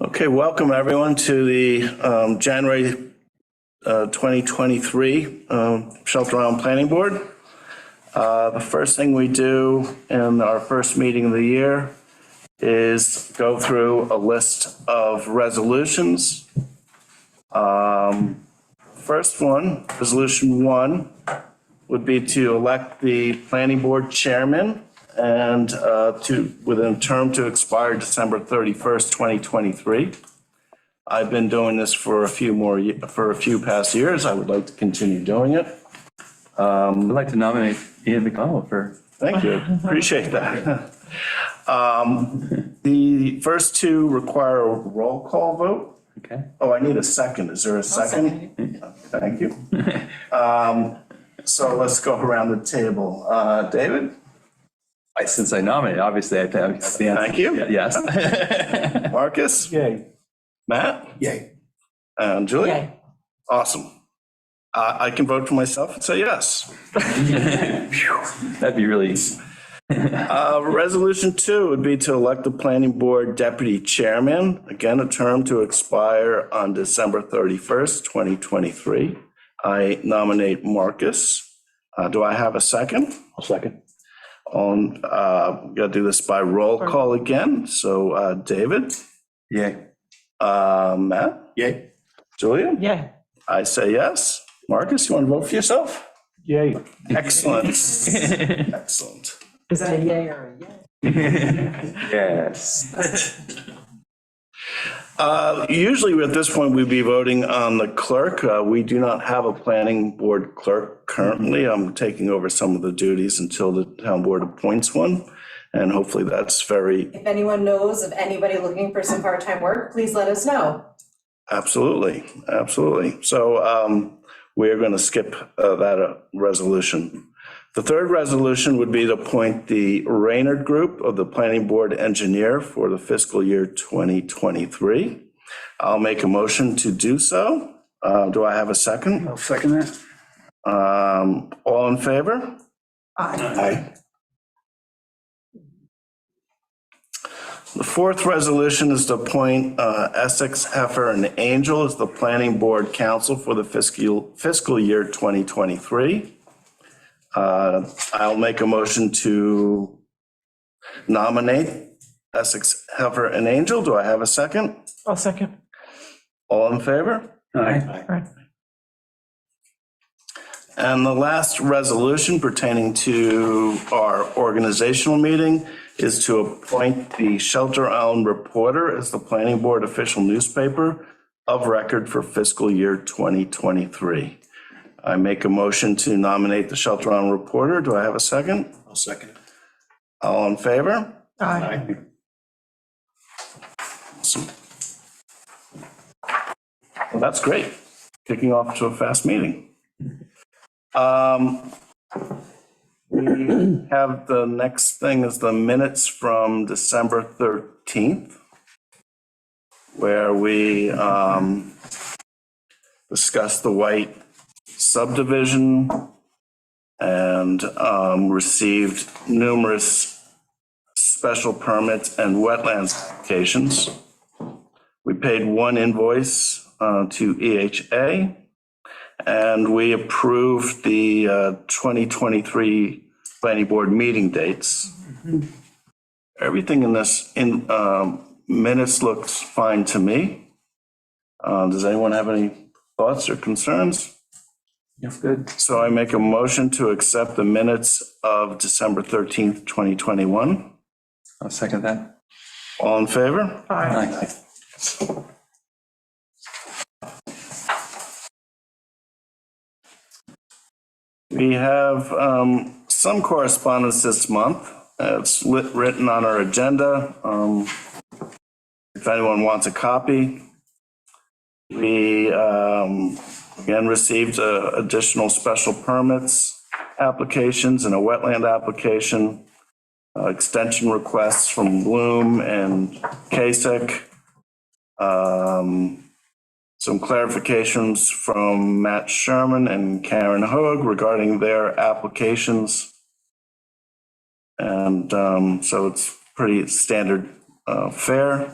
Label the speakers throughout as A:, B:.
A: Okay, welcome everyone to the January 2023 Shelter Island Planning Board. The first thing we do in our first meeting of the year is go through a list of resolutions. First one, resolution 1, would be to elect the planning board chairman and within a term to expire December 31st, 2023. I've been doing this for a few past years. I would like to continue doing it.
B: I'd like to nominate Ian McConnell for.
A: Thank you, appreciate that. The first two require a roll call vote.
B: Okay.
A: Oh, I need a second. Is there a second? Thank you. So let's go around the table. David?
B: Since I nominated, obviously, I think the answer.
A: Thank you.
B: Yes.
A: Marcus?
C: Yay.
A: Matt?
C: Yay.
A: And Julie?
D: Yay.
A: Awesome. I can vote for myself and say yes.
B: That'd be really.
A: Resolution 2 would be to elect the planning board deputy chairman, again, a term to expire on December 31st, 2023. I nominate Marcus. Do I have a second?
C: I'll second.
A: Got to do this by roll call again. So David?
B: Yay.
A: Matt?
C: Yay.
A: Julia?
D: Yeah.
A: I say yes. Marcus, you want to vote for yourself?
C: Yay.
A: Excellent. Excellent.
D: Is that a yay or a yay?
B: Yes.
A: Usually at this point, we'd be voting on the clerk. We do not have a planning board clerk currently. I'm taking over some of the duties until the town board appoints one. And hopefully that's
E: If anyone knows of anybody looking for some part-time work, please let us know.
A: Absolutely, absolutely. So we're going to skip that resolution. The third resolution would be to appoint the Raynard Group of the Planning Board Engineer for the fiscal year 2023. I'll make a motion to do so. Do I have a second?
C: I'll second that.
A: All in favor?
C: Aye.
A: The fourth resolution is to appoint Essex, Heifer, and Angel as the Planning Board Counsel for the fiscal year 2023. I'll make a motion to nominate Essex, Heifer, and Angel. Do I have a second?
D: I'll second.
A: All in favor?
C: Aye.
D: Right.
A: And the last resolution pertaining to our organizational meeting is to appoint the Shelter Island Reporter as the Planning Board official newspaper of record for fiscal year 2023. I make a motion to nominate the Shelter Island Reporter. Do I have a second?
C: I'll second it.
A: All in favor?
D: Aye.
A: Awesome. Well, that's great. Kicking off to a fast meeting. We have the next thing is the minutes from December 13th, where we discussed the White subdivision and received numerous special permits and wetlands applications. We paid one invoice to EHA, and we approved the 2023 planning board meeting dates. Everything in this minutes looks fine to me. Does anyone have any thoughts or concerns?
B: Yes, good.
A: So I make a motion to accept the minutes of December 13th, 2021.
B: I'll second that.
A: All in favor?
B: Aye.
A: We have some correspondence this month. It's written on our agenda. If anyone wants a copy. We again received additional special permits applications and a wetland application, extension requests from Bloom and Kasich. Some clarifications from Matt Sherman and Karen Hoag regarding their applications. And so it's pretty standard fare.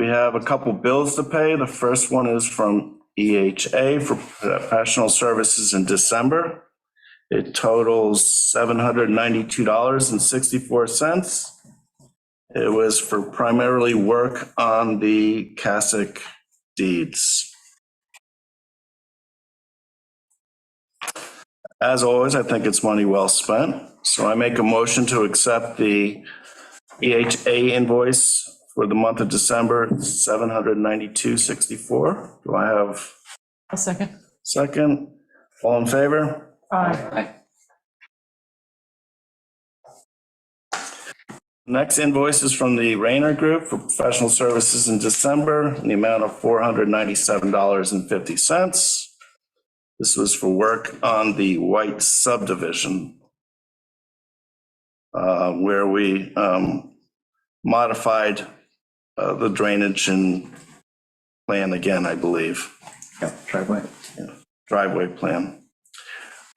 A: We have a couple bills to pay. The first one is from EHA for professional services in December. It totals $792.64. It was for primarily work on the CASIC deeds. As always, I think it's money well spent. So I make a motion to accept the EHA invoice for the month of December, $792.64. Do I have
D: A second.
A: second? All in favor?
D: Aye.
A: Next invoice is from the Rayner Group for professional services in December in the amount of $497.50. This was for work on the White subdivision, where we modified the drainage and plan again, I believe.
B: Yeah, driveway.
A: Driveway plan.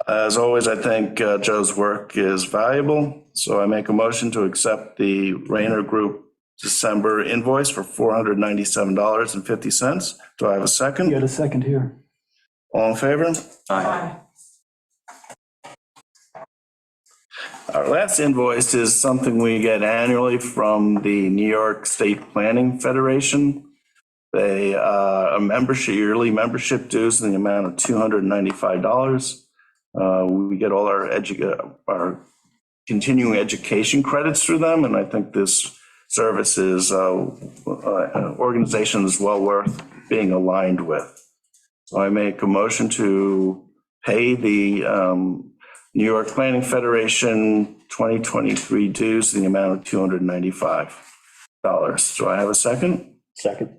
A: As always, I think Joe's work is valuable, so I make a motion to accept the Rayner Group December invoice for $497.50. Do I have a second?
F: You had a second here.
A: All in favor?
D: Aye.
A: Our last invoice is something we get annually from the New York State Planning Federation. They a membership, yearly membership dues in the amount of $295. We get all our continuing education credits through them, and I think this service is organization is well worth being aligned with. So I make a motion to pay the New York Planning Federation 2023 dues in the amount of $295. Do I have a second?
C: Second.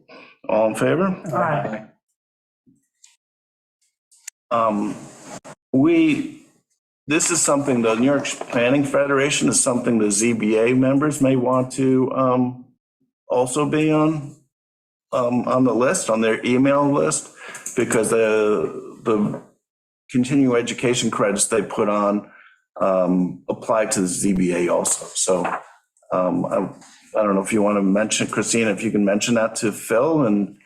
A: All in favor?
D: Aye.
A: This is something, the New York Planning Federation is something the ZBA members may want to also be on the list, on their email list, because the continuing education credits they put on apply to the ZBA also. So I don't know if you want to mention, Christina, if you can mention that to Phil, and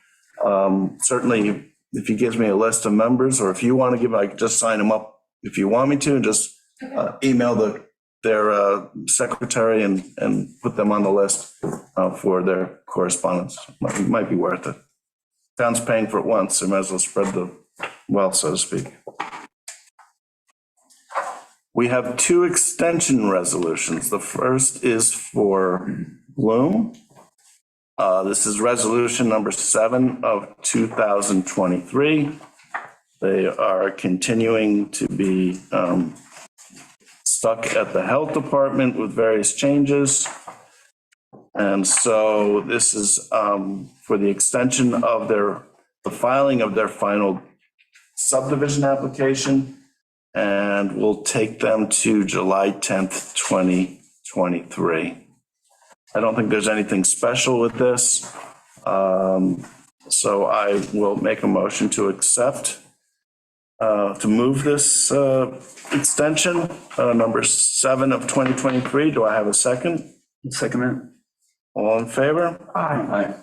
A: certainly if he gives me a list of members, or if you want to give, I can just sign them up if you want me to, and just email their secretary and put them on the list for their correspondence. Might be worth it. Town's paying for it once, so might as well spread the wealth, so to speak. We have two extension resolutions. The first is for Bloom. This is resolution number 7 of 2023. They are continuing to be stuck at the health department with various changes. And so this is for the extension of the filing of their final subdivision application, and we'll take them to July 10th, 2023. I don't think there's anything special with this. So I will make a motion to accept, to move this extension, number 7 of 2023. Do I have a second?
B: Second it.
A: All in favor?
D: Aye.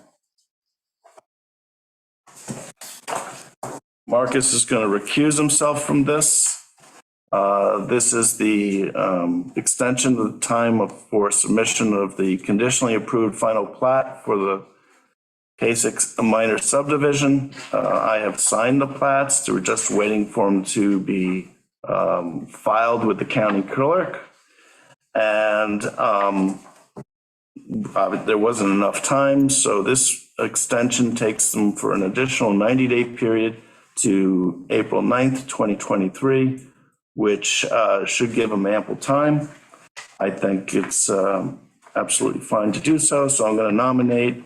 A: Marcus is going to recuse himself from this. This is the extension of the time for submission of the conditionally approved final plat for the Kasich minor subdivision. I have signed the plats. We're just waiting for them to be filed with the county clerk. And there wasn't enough time, so this extension takes them for an additional 90-day period to April 9th, 2023, which should give them ample time. I think it's absolutely fine to do so. So I'm going to nominate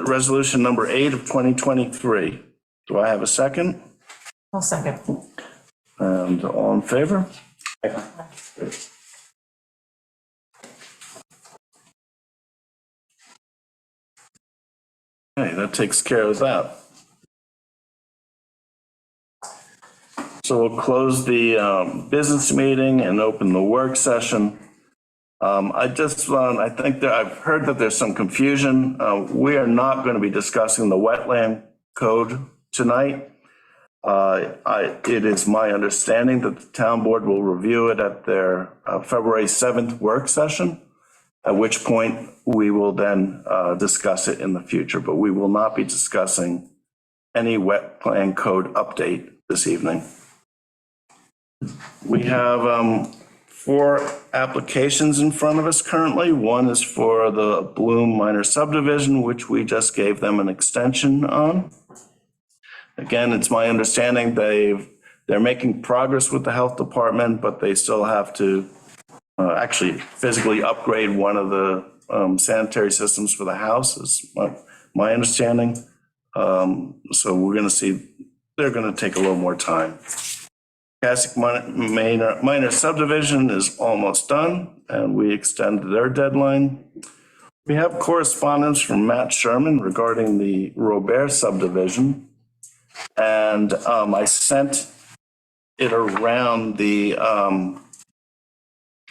A: resolution number 8 of 2023. Do I have a second?
D: I'll second.
A: And all in favor? Okay, that takes care of that. So we'll close the business meeting and open the work session. I think that I've heard that there's some confusion. We are not going to be discussing the wetland code tonight. It is my understanding that the town board will review it at their February 7th work session, at which point we will then discuss it in the future, but we will not be discussing any wetland code update this evening. We have 4 applications in front of us currently. One is for the Bloom minor subdivision, which we just gave them an extension on. Again, it's my understanding they're making progress with the health department, but they still have to actually physically upgrade one of the sanitary systems for the house, is my understanding. So we're going to see, they're going to take a little more time. Cassick minor subdivision is almost done, and we extended their deadline. We have correspondence from Matt Sherman regarding the Robert subdivision, and I sent it around the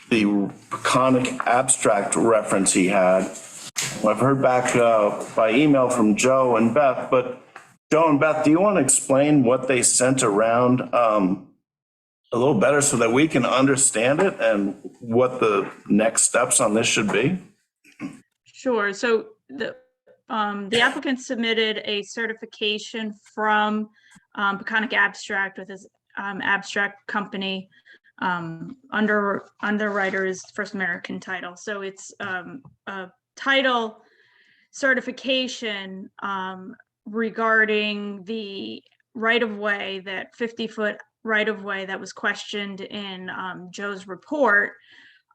A: Peconic abstract reference he had. I've heard back by email from Joe and Beth, but Joe and Beth, do you want to explain what they sent around a little better so that we can understand it and what the next steps on this should be?
F: Sure. So the applicant submitted a certification from Peconic Abstract with his abstract company. Underwriter is First American Title. So it's a title certification regarding the right-of-way, that 50-foot right-of-way that was questioned in Joe's report.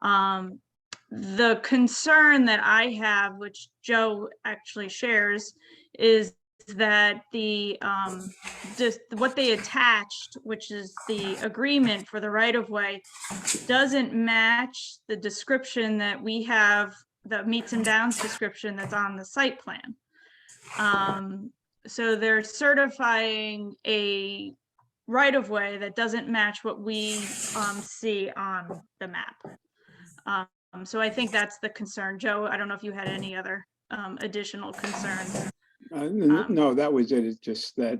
F: The concern that I have, which Joe actually shares, is that what they attached, which is the agreement for the right-of-way, doesn't match the description that we have, the meets and bounds description that's on the site plan. So they're certifying a right-of-way that doesn't match what we see on the map. So I think that's the concern. Joe, I don't know if you had any other additional concerns.
C: No, that was it. It's just that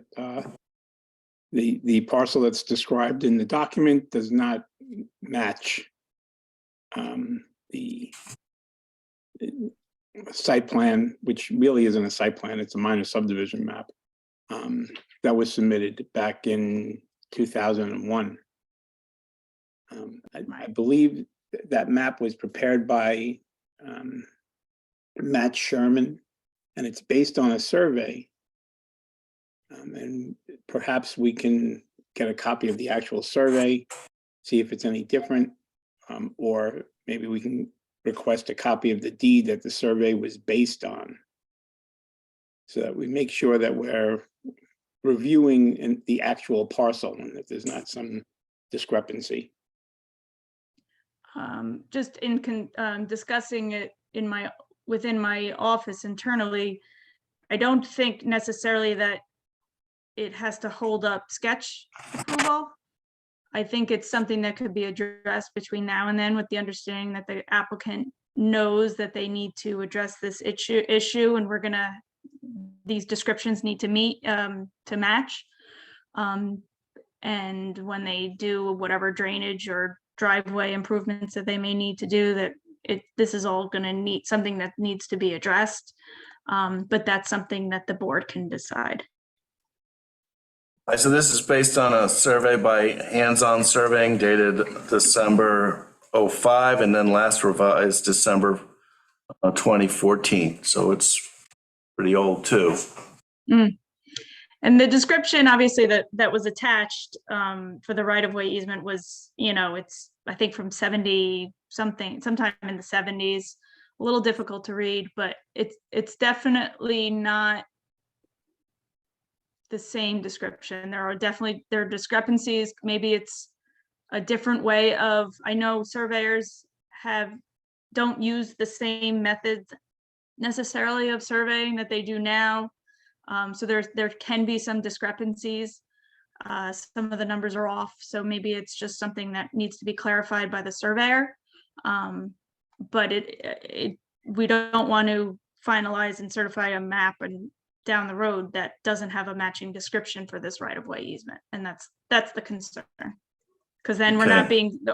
C: the parcel that's described in the document does not match the site plan, which really isn't a site plan. It's a minor subdivision map that was submitted back in 2001. I believe that map was prepared by Matt Sherman, and it's based on a survey. And perhaps we can get a copy of the actual survey, see if it's any different, or maybe we can request a copy of the deed that the survey was based on, so that we make sure that we're reviewing the actual parcel and that there's not some discrepancy.
F: Just in discussing it within my office internally, I don't think necessarily that it has to hold up sketch approval. I think it's something that could be addressed between now and then, with the understanding that the applicant knows that they need to address this issue, and these descriptions need to meet to match. And when they do whatever drainage or driveway improvements that they may need to do, that this is all going to need something that needs to be addressed. But that's something that the board can decide.
A: So this is based on a survey by Hands On Surveying dated December 05 and then last revised December 2014. So it's pretty old too.
F: And the description, obviously, that was attached for the right-of-way easement was, it's, I think, from 70 something, sometime in the 70s. A little difficult to read, but it's definitely not the same description. There are discrepancies. Maybe it's a different way of, I know surveyors don't use the same methods necessarily of surveying that they do now. So there can be some discrepancies. Some of the numbers are off, so maybe it's just something that needs to be clarified by the surveyor. but we don't want to finalize and certify a map and down the road that doesn't have a matching description for this right-of-way easement, and that's the concern. Because then we're not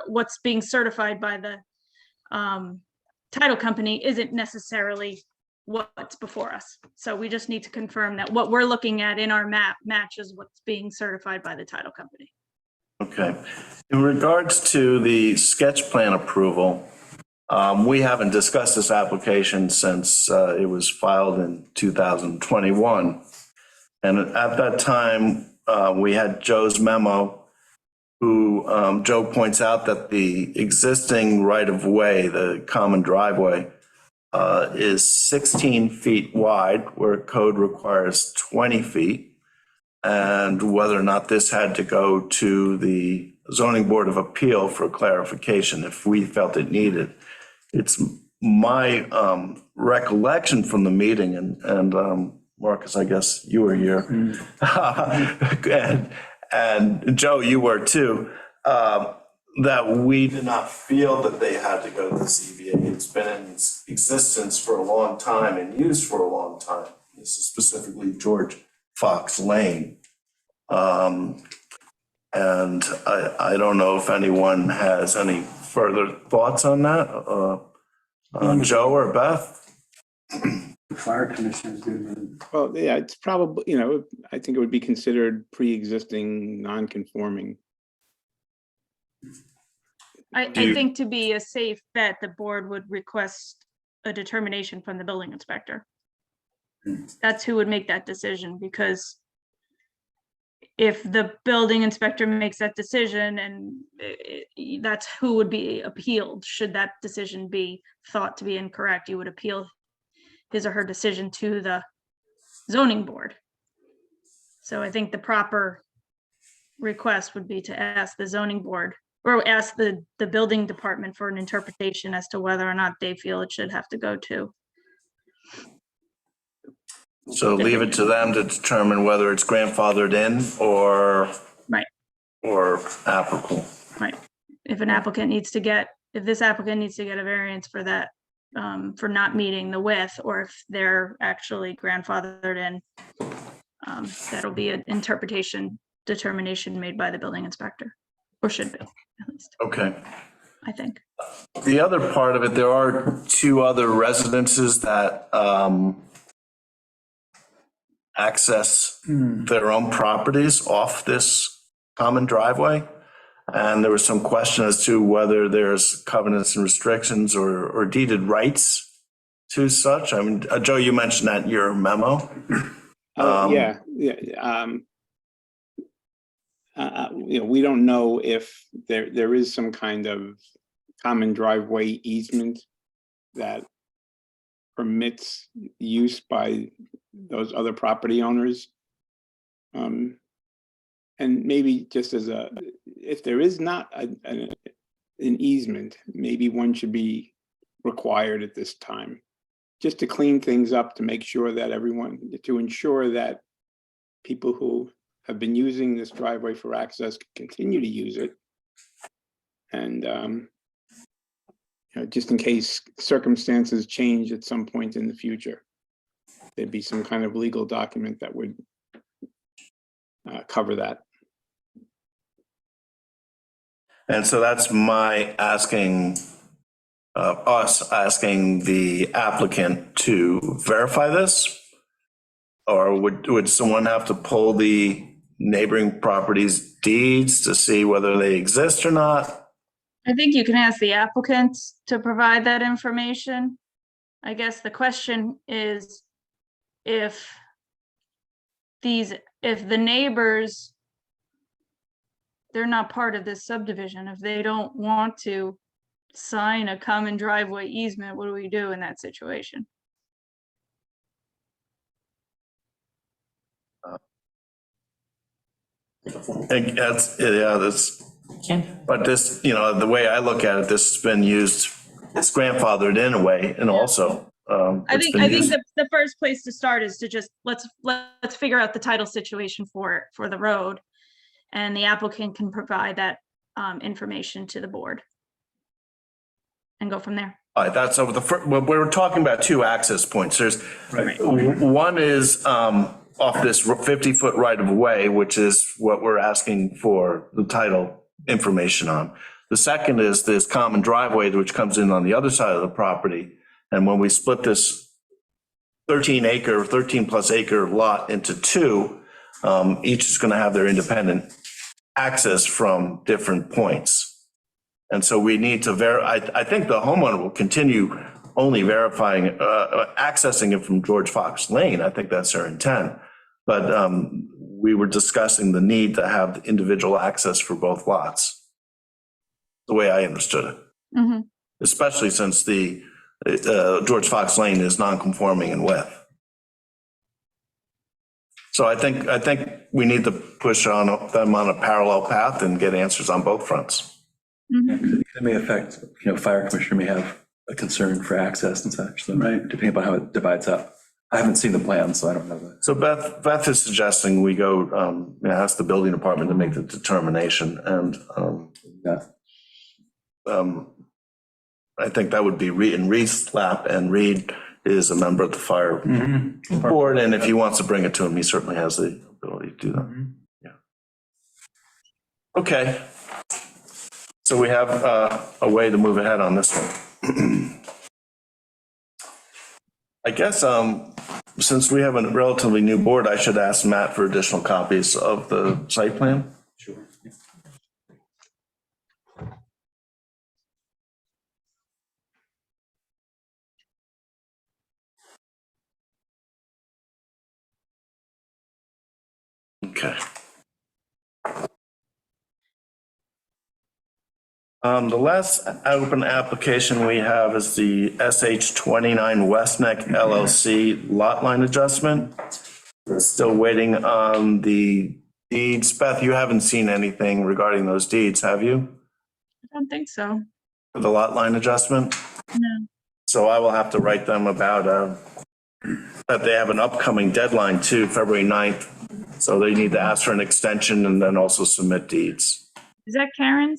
F: what's being certified by the title company isn't necessarily what's before us. So we just need to confirm that what we're looking at in our map matches what's being certified by the title company.
A: Okay. In regards to the sketch plan approval, we haven't discussed this application since it was filed in 2021. And at that time, we had Joe's memo, who Joe points out that the existing right-of-way, the common driveway, is 16 feet wide, where code requires 20 feet. And whether or not this had to go to the zoning board of appeal for clarification if we felt it needed. It's my recollection from the meeting, and Marcus, I guess you were here. And Joe, you were too, that we did not feel that they had to go to the ZBA. It's been in existence for a long time and used for a long time. This is specifically George Fox Lane. And I don't know if anyone has any further thoughts on that, Joe or Beth?
D: The fire commissioners do.
C: Well, yeah, it's probably, I think it would be considered pre-existing, non-conforming.
F: I think to be a safe bet, the board would request a determination from the building inspector. That's who would make that decision, because if the building inspector makes that decision, and that's who would be appealed. Should that decision be thought to be incorrect, you would appeal his or her decision to the zoning board. So I think the proper request would be to ask the zoning board, or ask the building department for an interpretation as to whether or not they feel it should have to go to.
A: So leave it to them to determine whether it's grandfathered in or applicable.
F: Right. If this applicant needs to get a variance for that, for not meeting the width, or if they're actually grandfathered in, that'll be an interpretation determination made by the building inspector, or should be, at least,
A: Okay.
F: I think.
A: The other part of it, there are two other residences that access their own properties off this common driveway. And there was some question as to whether there's covenants and restrictions or deeded rights to such. I mean, Joe, you mentioned that in your memo.
C: Yeah. We don't know if there is some kind of common driveway easement that permits use by those other property owners. And maybe just if there is not an easement, maybe one should be required at this time, just to clean things up, to make sure that to ensure that people who have been using this driveway for access continue to use it. And just in case circumstances change at some point in the future, there'd be some kind of legal document that would cover that.
A: And so that's my asking, us asking the applicant to verify this? Or would someone have to pull the neighboring properties' deeds to see whether they exist or not?
F: I think you can ask the applicant to provide that information. I guess the question is, if the neighbors, they're not part of this subdivision, if they don't want to sign a common driveway easement, what do we do in that situation?
A: But this, the way I look at it, this has been used, it's grandfathered in a way, and also.
F: I think the first place to start is to just let's figure out the title situation for the road, and the applicant can provide that information to the board and go from there.
A: All right, that's over the first, well, we're talking about two access points. There's,
B: Right.
A: one is off this 50-foot right of way, which is what we're asking for the title information on. The second is this common driveway, which comes in on the other side of the property. And when we split this 13 plus acre lot into two, each is going to have their independent access from different points. And so we need to I think the homeowner will continue only verifying, accessing it from George Fox Lane. I think that's their intent. But we were discussing the need to have individual access for both lots, the way I understood it.
F: Mhm.
A: Especially since the George Fox Lane is non-conforming in width. So I think we need to push on them on a parallel path and get answers on both fronts.
B: It may affect, fire commissioner may have a concern for access and such, so, right, depending upon how it divides up. I haven't seen the plan, so I don't know that.
A: So Beth is suggesting we go, ask the building department to make the determination, and
B: Yeah.
A: I think that would be in Reed's lap, and Reed is a member of the fire board, and if he wants to bring it to him, he certainly has the ability to do that. Yeah. Okay. So we have a way to move ahead on this one. I guess since we have a relatively new board, I should ask Matt for additional copies of the site plan.
B: Sure.
A: Okay. The last open application we have is the SH29 West Neck LLC lot line adjustment. We're still waiting on the deeds. Beth, you haven't seen anything regarding those deeds, have you?
F: I don't think so.
A: For the lot line adjustment?
F: No.
A: So I will have to write them about that they have an upcoming deadline too, February 9th. So they need to ask for an extension and then also submit deeds.
F: Is that Karen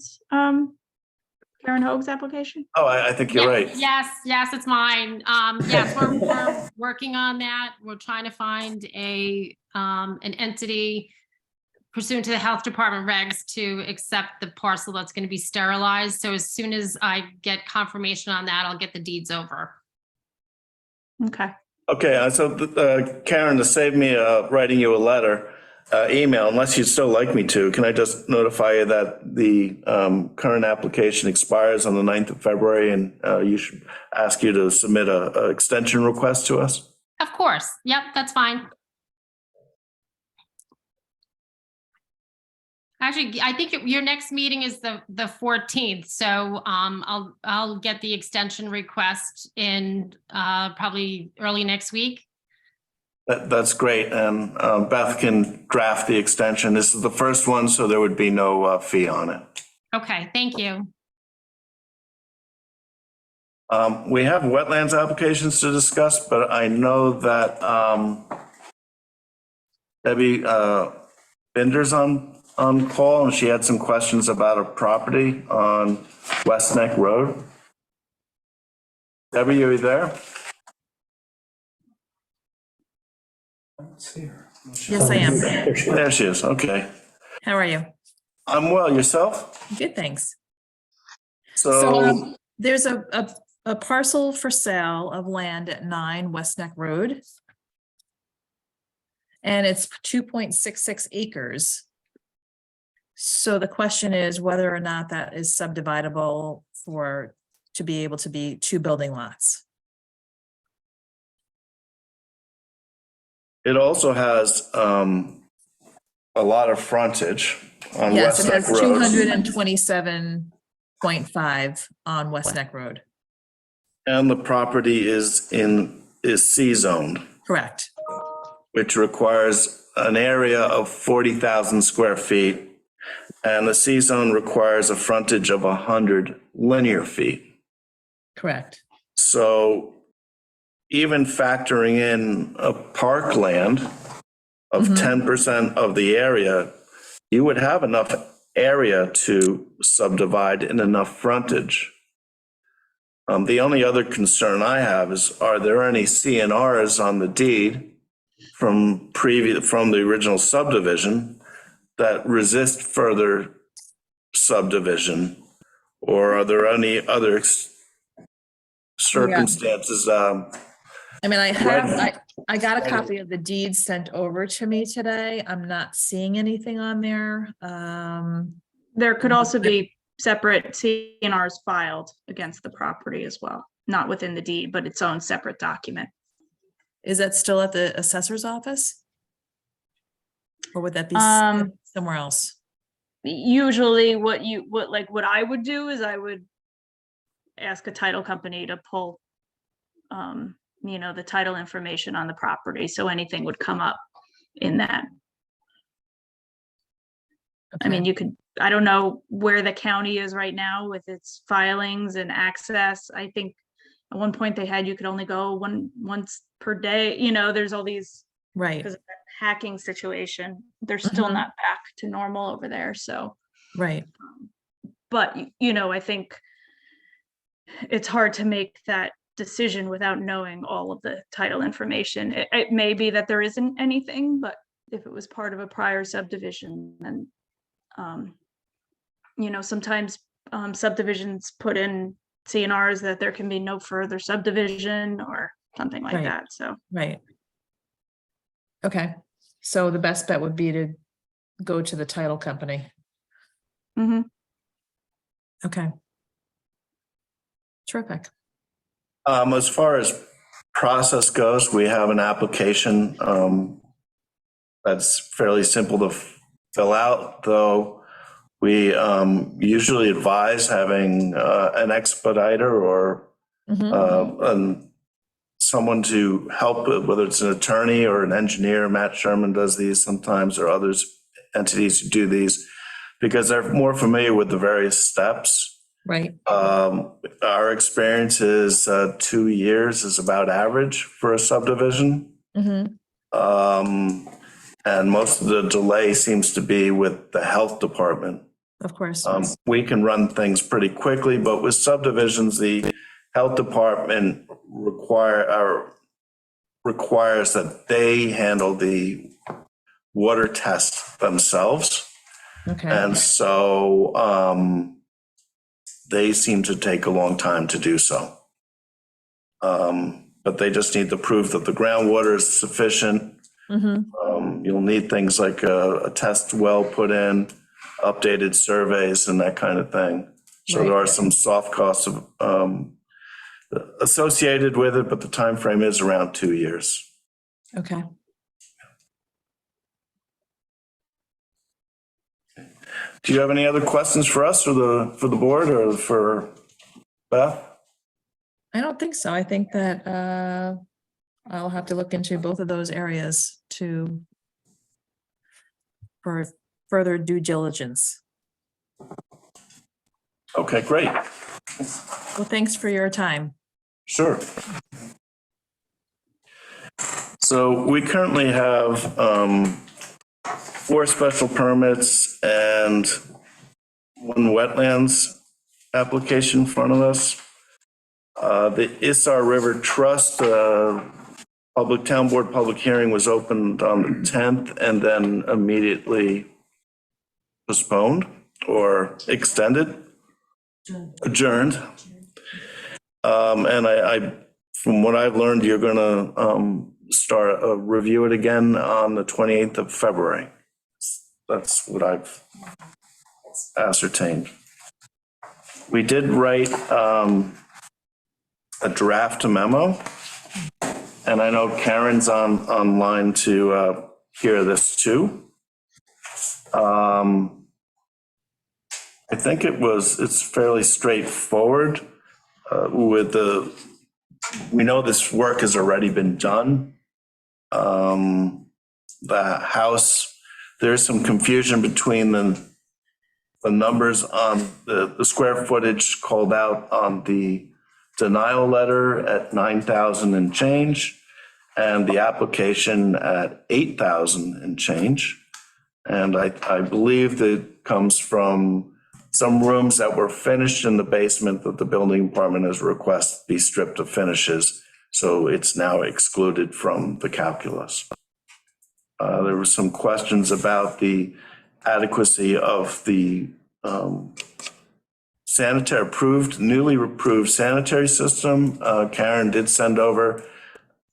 F: Hoag's application?
A: Oh, I think you're right.
G: Yes, it's mine. Yes, we're working on that. We're trying to find an entity pursuant to the health department regs to accept the parcel that's going to be sterilized. So as soon as I get confirmation on that, I'll get the deeds over.
F: Okay.
A: Okay, so Karen, to save me writing you a letter, email, unless you'd still like me to, can I just notify you that the current application expires on the 9th of February, and you should ask you to submit a extension request to us?
G: Of course. Yep, that's fine. Actually, I think your next meeting is the 14th, so I'll get the extension request in probably early next week.
A: That's great, and Beth can draft the extension. This is the first one, so there would be no fee on it.
G: Okay, thank you.
A: We have wetlands applications to discuss, but I know that Debbie Binder's on call, and she had some questions about a property on West Neck Road. Debbie, are you there?
H: Yes, I am.
A: There she is, okay.
H: How are you?
A: I'm well, yourself?
H: Good, thanks.
A: So,
H: There's a parcel for sale of land at 9 West Neck Road. And it's 2.66 acres. So the question is whether or not that is subdividable to be able to be 2 building lots.
A: it also has a lot of frontage on
H: Yes,
A: West
H: it
A: Neck
H: has
A: Road.
H: 227.5 on West Neck Road.
A: And the property is C-zoned,
H: Correct.
A: which requires an area of 40,000 square feet. And the C-zone requires a frontage of 100 linear feet.
H: Correct.
A: So even factoring in a parkland of 10% of the area, you would have enough area to subdivide and enough frontage. The only other concern I have is, are there any CNRs on the deed from the original subdivision that resist further subdivision? Or are there any other circumstances?
H: I mean, I got a copy of the deed sent over to me today. I'm not seeing anything on there.
F: There could also be separate CNRs filed against the property as well, not within the deed, but its own separate document.
H: Is that still at the assessor's office? Or would that be somewhere else?
F: Usually what I would do is I would ask a title company to pull, the title information on the property. So anything would come up in that. I mean, I don't know where the county is right now with its filings and access. I think at one point you could only go once per day. There's all these,
H: Right,
F: because of that hacking situation. They're still not back to normal over there. So,
H: right.
F: but I think it's hard to make that decision without knowing all of the title information. It may be that there isn't anything, but if it was part of a prior subdivision, then sometimes subdivisions put in CNRs that there can be no further subdivision or something like
H: Right.
F: that. So,
H: Right. Okay, so the best bet would be to go to the title company.
F: mhm.
H: Okay. Terrific.
A: As far as process goes, we have an application that's fairly simple to fill out, though we usually advise having an expediter or someone to help, whether it's an attorney or an engineer. Matt Sherman does these sometimes, or others, entities who do these, because they're more familiar with the various steps.
H: Right,
A: Our experience is 2 years is about average for a subdivision. And most of the delay seems to be with the health department.
H: of course.
A: We can run things pretty quickly, but with subdivisions, the health department requires that they handle the water test themselves.
H: Okay,
A: And so they seem to take a long time to do so. But they just need the proof that the groundwater is sufficient. You'll need things like a test well put in, updated surveys and that kind of thing. So there are some soft costs associated with it, but the time frame is around 2 years.
H: okay.
A: Do you have any other questions for us or for the board or for Beth?
H: I don't think so. I think that I'll have to look into both of those areas for further due diligence.
A: Okay, great.
H: Well, thanks for your time.
A: Sure. So we currently have 4 special permits and 1 wetlands application in front of us. The Issar River Trust Public Town Board public hearing was opened on the 10th and then immediately postponed or extended, adjourned. And I, from what I've learned, you're gonna review it again on the 28th of February. That's what I've ascertained. We did write a draft memo, and I know Karen's online to hear this too. I think it's fairly straightforward we know this work has already been done. The house, there's some confusion between the numbers on the square footage called out on the denial letter at 9,000 and change, and the application at 8,000 and change. And I believe that comes from some rooms that were finished in the basement that the building department has requested be stripped of finishes. So it's now excluded from the calculus. There were some questions about the adequacy of the newly approved sanitary system. Karen did send over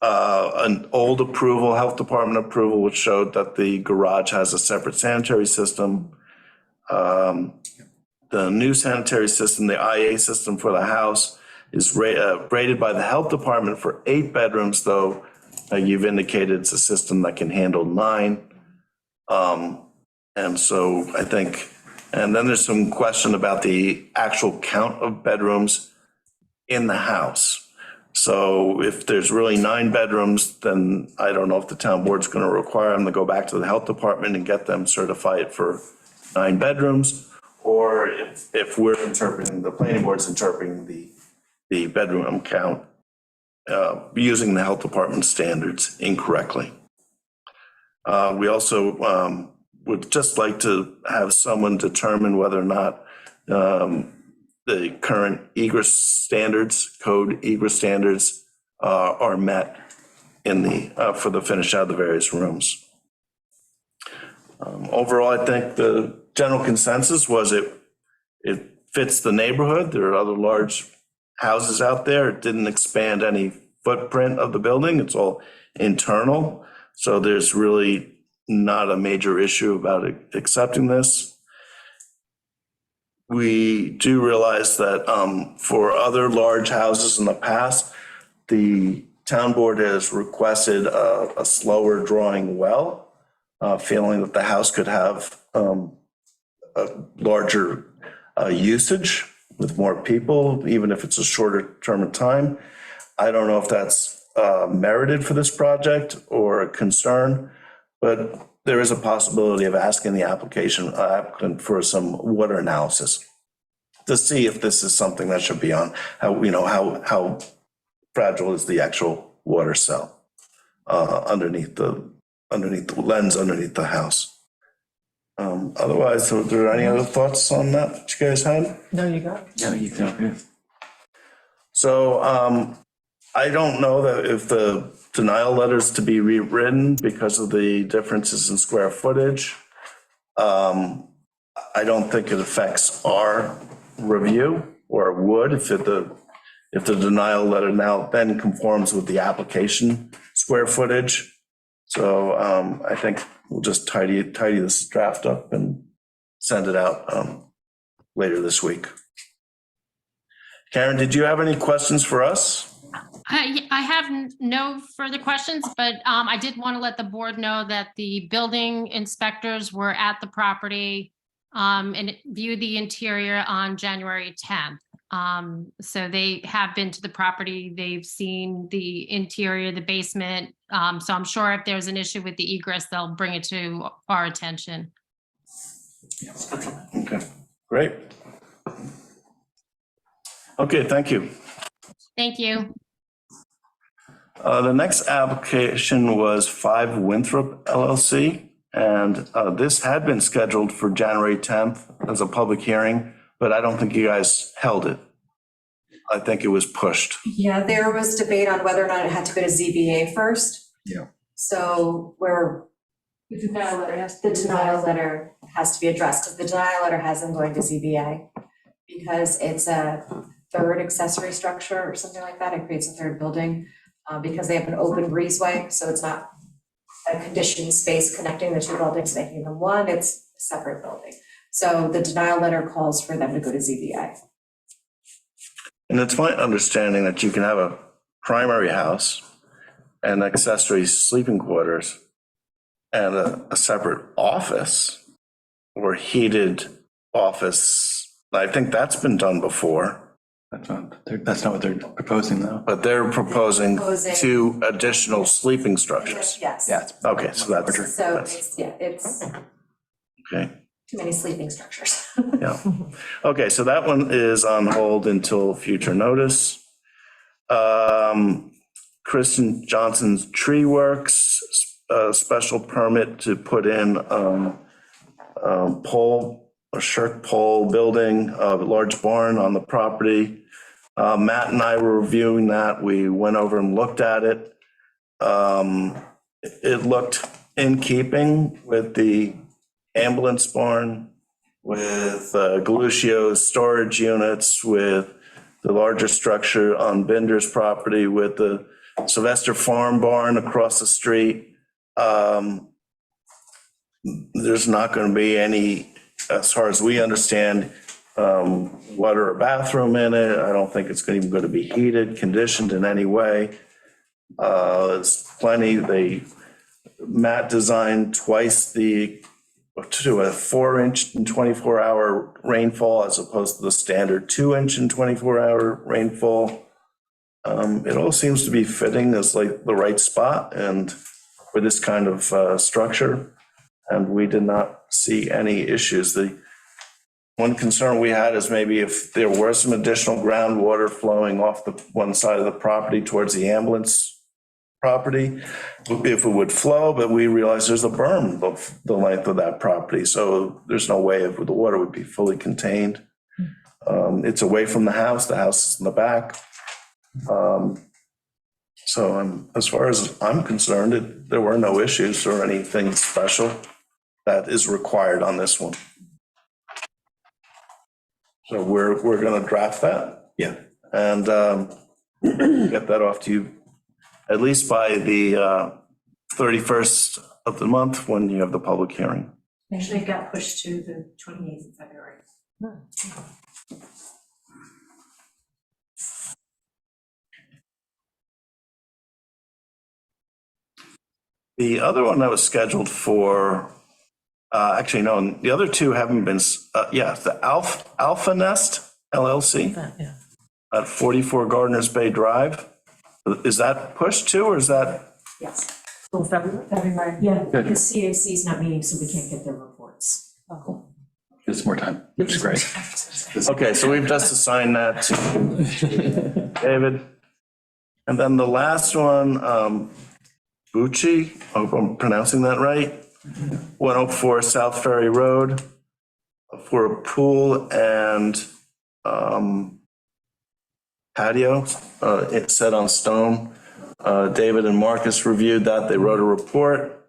A: an old approval, health department approval, which showed that the garage has a separate sanitary system. The new sanitary system, the IA system for the house, is rated by the health department for 8 bedrooms, though you've indicated it's a system that can handle 9. And so I think, and then there's some question about the actual count of bedrooms in the house. So if there's really 9 bedrooms, then I don't know if the town board's going to require them to go back to the health department and get them certified for 9 bedrooms, or if we're interpreting, the planning board's interpreting the bedroom count using the health department standards incorrectly. We also would just like to have someone determine whether or not the current egress standards, code egress standards are met in the for the finish out of the various rooms. Overall, I think the general consensus was it fits the neighborhood. There are other large houses out there. It didn't expand any footprint of the building. It's all internal. So there's really not a major issue about accepting this. We do realize that for other large houses in the past, the town board has requested a slower drawing well, feeling that the house could have a larger usage with more people, even if it's a shorter term of time. I don't know if that's merited for this project or a concern, but there is a possibility of asking the applicant for some water analysis to see if this is something that should be on, how fragile is the actual water cell underneath the lens underneath the house. Otherwise, are there any other thoughts on that you guys had?
H: No, you got it.
B: Yeah, you can.
A: So I don't know that if the denial letters to be rewritten because of the differences in square footage. I don't think it affects our review, or would if the denial letter now then conforms with the application square footage. So I think we'll just tidy this draft up and send it out later this week. Karen, did you have any questions for us?
G: I have no further questions, but I did want to let the board know that the building inspectors were at the property and viewed the interior on January 10th. So they have been to the property, they've seen the interior, the basement. So I'm sure if there's an issue with the egress, they'll bring it to our attention.
A: Okay, great. Okay, thank you.
G: Thank you.
A: The next application was 5 Winthrop LLC, and this had been scheduled for January 10th as a public hearing, but I don't think you guys held it. I think it was pushed.
E: Yeah, there was debate on whether or not it had to go to ZBA first.
B: Yeah.
E: So the denial letter has to be addressed, because the denial letter has them going to ZBA because it's a third accessory structure or something like that. It creates a third building because they have an open breezeway, so it's not a conditioned space connecting the 2 buildings, making them one. It's a separate building. So the denial letter calls for them to go to ZBA.
A: And it's my understanding that you can have a primary house and accessory sleeping quarters and a separate office or heated office. I think that's been done before.
B: That's not what they're proposing, though.
A: But they're proposing
E: Proposing-
A: 2 additional sleeping structures.
E: Yes.
B: Yeah.
A: Okay, so that's,
E: So it's
A: okay,
E: too many sleeping structures.
A: yeah. Okay, so that one is on hold until future notice. Kristen Johnson's Tree Works, special permit to put in pole a shirt pole building, a large barn on the property. Matt and I were reviewing that. We went over and looked at it. It looked in keeping with the ambulance barn, with Galuccio's storage units, with the larger structure on Binder's property, with the Sylvester Farm barn across the street. There's not going to be any, as far as we understand, water or bathroom in it. I don't think it's even going to be heated, conditioned in any way. There's plenty. Matt designed twice to a 4-inch and 24-hour rainfall as opposed to the standard 2-inch and 24-hour rainfall. It all seems to be fitting as like the right spot and for this kind of structure. And we did not see any issues. The one concern we had is maybe if there were some additional groundwater flowing off the one side of the property towards the ambulance property, if it would flow, but we realized there's a berm of the length of that property. So there's no way the water would be fully contained. It's away from the house is in the back. So as far as I'm concerned, there were no issues or anything special that is required on this one. So we're going to draft that.
B: Yeah.
A: And get that off to you at least by the 31st of the month when you have the public hearing.
E: Actually, it got pushed to the 28th of February.
A: The other one that was scheduled for, actually, no, the other two haven't been, the Alpha Nest LLC
H: Yeah.
A: at 44 Gardeners Bay Drive. Is that pushed too, or is that?
E: Yes.
I: Oh, February?
E: February.
I: Yeah,
B: Good.
I: because CAC is not meeting, so we can't get their reports.
B: Give us more time, which is great.
A: Okay, so we've just assigned that to David. And then the last one, Bucci, I hope I'm pronouncing that right, 104 South Ferry Road, for a pool and patio, it's set on stone. David and Marcus reviewed that. They wrote a report.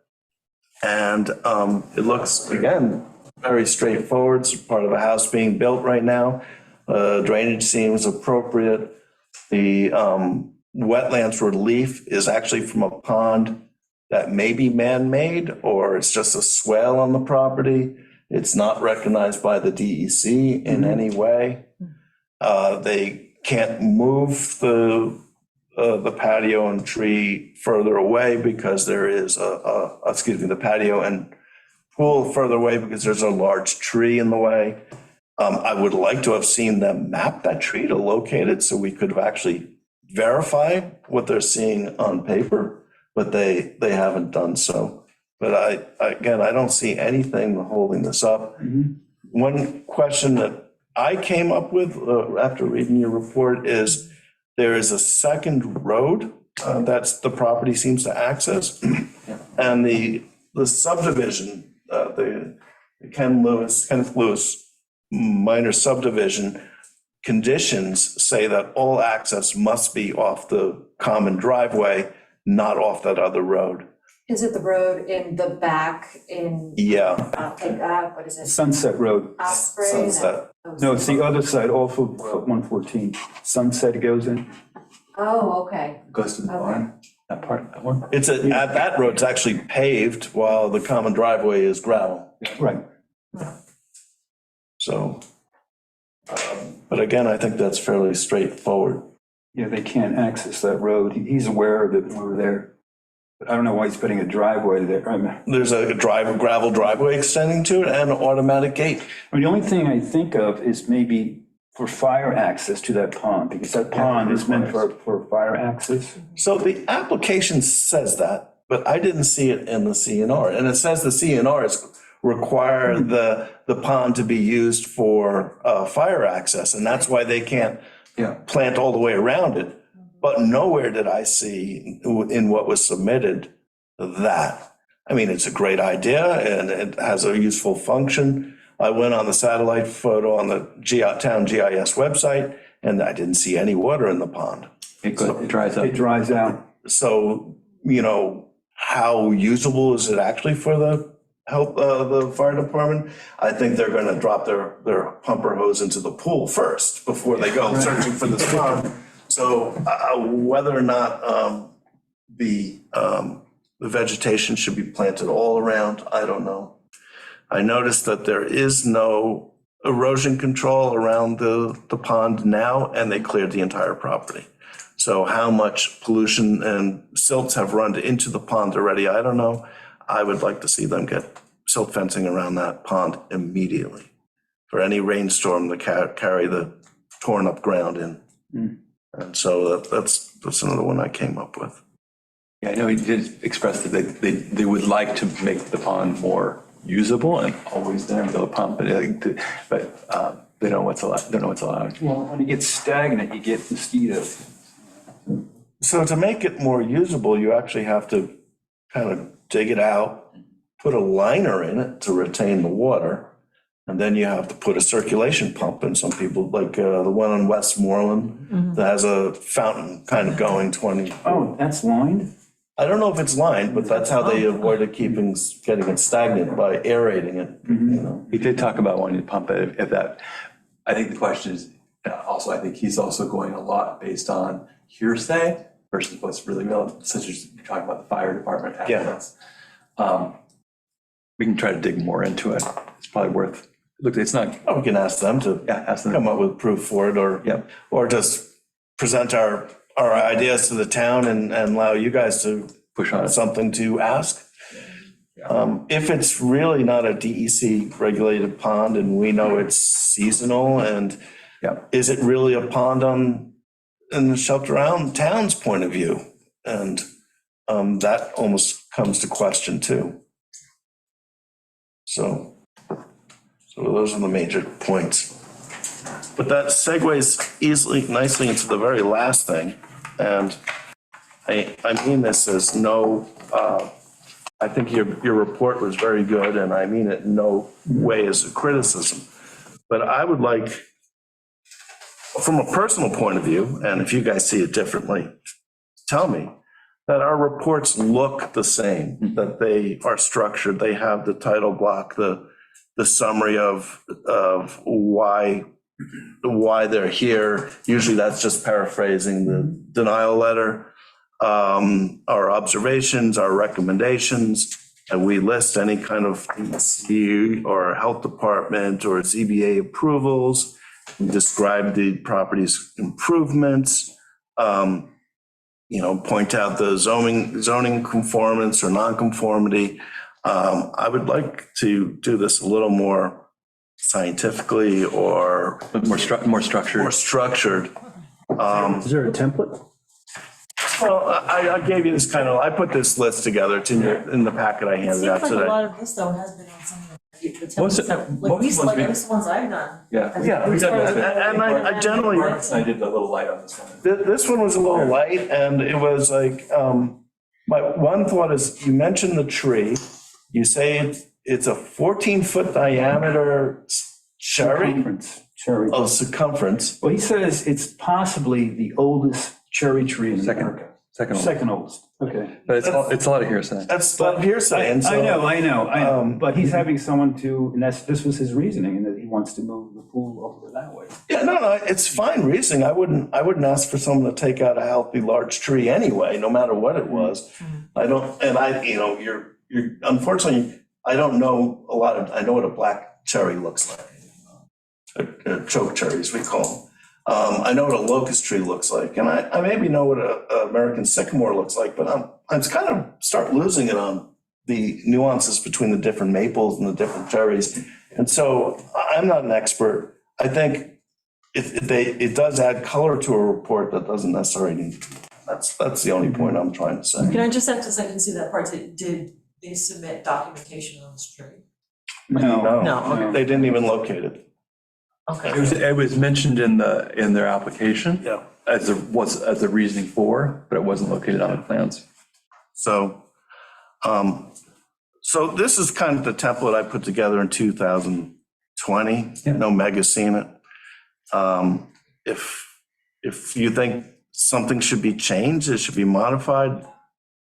A: And it looks, again, very straightforward. It's part of a house being built right now. Drainage seems appropriate. The wetlands relief is actually from a pond that may be man-made, or it's just a swale on the property. It's not recognized by the DEC in any way. They can't move the patio and tree further away because there is the patio and pool further away because there's a large tree in the way. I would like to have seen them map that tree to locate it so we could have actually verified what they're seeing on paper, but they haven't done so. But I don't see anything holding this up. One question that I came up with after reading your report is there is a second road that's the property seems to access, and the subdivision, the Kenneth Lewis minor subdivision conditions say that all access must be off the common driveway, not off that other road.
E: Is it the road in the back in?
A: Yeah,
E: What is it?
D: Sunset Road.
E: Osprey?
A: Sunset.
D: No, it's the other side, off of 114. Sunset goes in.
E: Oh, okay.
B: Goes to the barn, that part, that one.
A: It's at that road, it's actually paved while the common driveway is gravel.
D: Right.
A: So, but again, I think that's fairly straightforward.
D: Yeah, they can't access that road. He's aware of it when we were there. But I don't know why he's putting a driveway there.
A: There's a gravel driveway extending to it and an automatic gate.
D: The only thing I think of is maybe for fire access to that pond, because that pond is meant for fire access.
A: So the application says that, but I didn't see it in the CNR. And it says the CNRs require the pond to be used for fire access, and that's why they can't plant all the way around it. But nowhere did I see in what was submitted that. I mean, it's a great idea and it has a useful function. I went on the satellite photo on the town GIS website, and I didn't see any water in the pond.
B: It dries up.
D: It dries out.
A: So, you know, how usable is it actually for the the fire department? I think they're gonna drop their pumper hose into the pool first before they go searching for this pond. So whether or not the vegetation should be planted all around, I don't know. I noticed that there is no erosion control around the pond now, and they cleared the entire property. So how much pollution and silts have run into the pond already, I don't know. I would like to see them get silt fencing around that pond immediately for any rainstorm to carry the torn up ground in. And so that's another one I came up with.
B: Yeah, I know he did express that they would like to make the pond more usable and always there with a pump, but they don't know what's allowed.
D: Well, when it gets stagnant, you get mosquitoes.
A: So to make it more usable, you actually have to kind of dig it out, put a liner in it to retain the water, and then you have to put a circulation pump in. Some people, like the one on Westmoreland, that has a fountain kind of going 20.
D: Oh, that's lined?
A: I don't know if it's lined, but that's how they avoided getting it stagnant by aerating it, you know.
B: He did talk about wanting to pump it if that, I think the question is, also, I think he's also going a lot based on hearsay versus what's really real, such as you're talking about the fire department access. We can try to dig more into it. It's probably worth, look, it's not,
A: We can ask them to
B: ask them.
A: come up with proof for it, or just present our ideas to the town and allow you guys to
B: Push on it.
A: something to ask. If it's really not a DEC regulated pond and we know it's seasonal, and is it really a pond in the Shelter Island town's point of view? And that almost comes to question too. So those are the major points. But that segues nicely into the very last thing. And I mean this as no, I think your report was very good, and I mean it in no way as a criticism. But I would like, from a personal point of view, and if you guys see it differently, tell me, that our reports look the same, that they are structured, they have the title block, the summary of why they're here. Usually that's just paraphrasing the denial letter, our observations, our recommendations, and we list any kind of DEC or health department or ZBA approvals, describe the property's improvements, point out the zoning conformance or nonconformity. I would like to do this a little more scientifically or
B: More structured.
A: more structured.
D: Is there a template?
A: Well, I gave you this I put this list together. It's in the packet I
I: It
A: handed
I: seems
A: out
I: like a
A: today.
I: lot of this though has been on some of the
B: What's
I: templates
B: it-
I: that,
B: what
I: like
B: was
I: at
B: the-
I: least the ones I've done.
B: Yeah.
A: Yeah, and I generally,
B: I did a little light on this one.
A: this one was a little light, and it was like, my one thought is, you mentioned the tree. You say it's a 14-foot diameter cherry
D: Cherry.
A: of circumference.
D: Well, he says it's possibly the oldest cherry tree in America.
B: Second one.
D: Second oldest, okay.
B: But it's a lot of hearsay.
A: That's what hearsay, and so.
D: I know,
A: um,
D: but he's having someone and this was his reasoning, and that he wants to move the pool over that way.
A: Yeah, no, it's fine reasoning. I wouldn't ask for someone to take out a healthy, large tree anyway, no matter what it was. I don't, and you're, unfortunately, I don't know I know what a black cherry looks like. Choke cherries, we call them. I know what a locust tree looks like, and I maybe know what a American sycamore looks like, but I'm kind of start losing it on the nuances between the different maples and the different cherries. And so I'm not an expert. I think it does add color to a report that doesn't necessarily need to be. That's the only point I'm trying to say.
I: Can I just add, because I didn't see that part, did they submit documentation on this tree?
D: No.
A: They didn't even locate it.
I: Okay.
B: It was mentioned in their application.
A: Yeah.
B: As a reasoning for, but it wasn't located on the plans.
A: So this is kind of the template I put together in 2000, 20. No Mega's seen it. If you think something should be changed, it should be modified,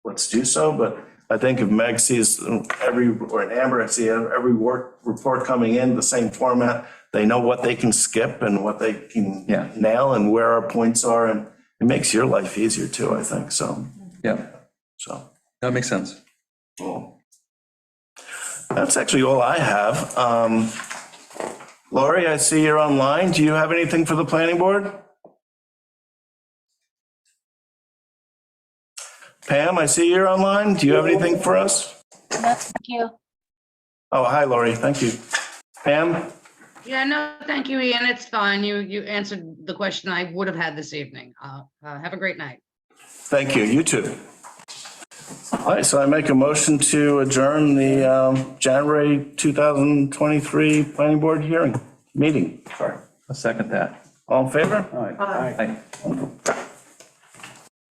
A: let's do so. But I think if Meg sees or Amber sees every work report coming in, the same format, they know what they can skip and what they can
B: Yeah.
A: nail and where our points are. And it makes your life easier too, I think, so.
B: Yeah,
A: So,
B: that makes sense.
A: well, that's actually all I have. Lori, I see you're online. Do you have anything for the planning board? Pam, I see you're online. Do you have anything for us?
G: Thank you.
A: Oh, hi, Lori. Thank you. Pam?
J: Yeah, no, thank you, Ian. It's fine. You answered the question I would have had this evening. Have a great night.
A: Thank you. You too. All right, so I make a motion to adjourn the January 2023 Planning Board hearing meeting.
B: Sorry. I'll second that.
A: All in favor?
D: All right.
B: Aye.